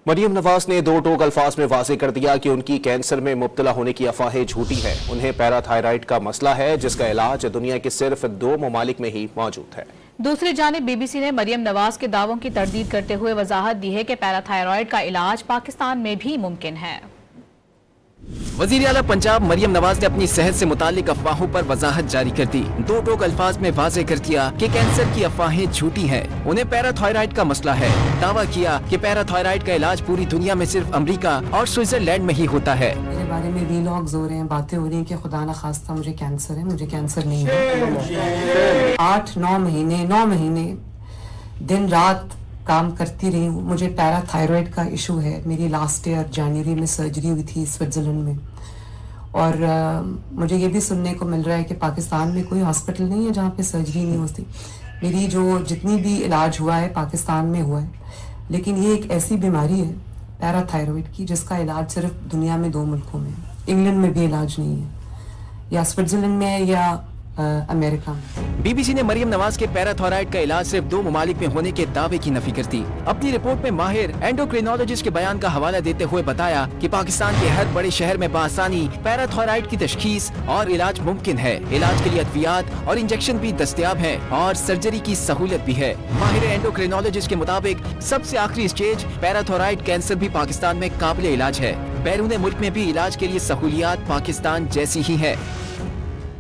मरियम नवाज ने दो टोक अल्फाज में वाज़ेह कर दिया कि उनकी कैंसर में मुब्तला होने की अफवाहें झूठी है। उन्हें पैराथायराइड का मसला है जिसका इलाज दुनिया के सिर्फ 2 ममालिक में ही मौजूद है। दूसरी जानिब बीबीसी ने मरियम नवाज के दावों की तरदीद करते हुए वजाहत दी है कि पैराथायराइड का इलाज पाकिस्तान में भी मुमकिन है। वज़ीर आला पंजाब मरियम नवाज ने अपनी सेहत से मुतालिक अफवाहों पर वजाहत जारी कर दी। दो टोक अल्फाज में वाज़ेह कर दिया कि कैंसर की अफवाहें झूठी हैं। उन्हें पैराथायराइड का मसला है। दावा किया कि पैराथायराइड का इलाज पूरी दुनिया में सिर्फ अमेरिका और स्विट्जरलैंड में ही होता है। मेरे बारे में वीलॉग्स हो रहे हैं, बातें हो रही हैं कि खुदा न खास्ता मुझे कैंसर है। मुझे कैंसर नहीं है। 8-9 महीने दिन रात काम करती रही हूँ। मुझे पैराथायराइड का इशू है। मेरी लास्ट ईयर जनवरी में सर्जरी हुई थी स्विट्ज़रलैंड में। और मुझे ये भी सुनने को मिल रहा है कि पाकिस्तान में कोई हॉस्पिटल नहीं है जहाँ पे सर्जरी नहीं होती। मेरी जो जितनी भी इलाज हुआ है पाकिस्तान में हुआ है, लेकिन ये एक ऐसी बीमारी है पैराथायराइड की जिसका इलाज सिर्फ दुनिया में 2 मुल्कों में है। इंग्लैंड में भी इलाज नहीं है, या स्विट्ज़रलैंड में है या अमेरिका में। बीबीसी ने मरियम नवाज के पैराथायराइड का इलाज सिर्फ 2 ममालिक में होने के दावे की नफी कर दी। अपनी रिपोर्ट में माहिर एंडोक्रिनोलॉजिस्ट के बयान का हवाला देते हुए बताया कि पाकिस्तान के हर बड़े शहर में बासानी पैराथायराइड की तशखीस और इलाज मुमकिन है। इलाज के लिए अद्वियात और इंजेक्शन भी दस्तयाब है और सर्जरी की सहूलत भी है। माहिर एंडोक्रिनोलॉजिस्ट के मुताबिक सबसे आखिरी स्टेज पैराथायराइड कैंसर भी पाकिस्तान में काबिल इलाज है। बैरून मुल्क में भी इलाज के लिए सहूलियात पाकिस्तान जैसी ही है।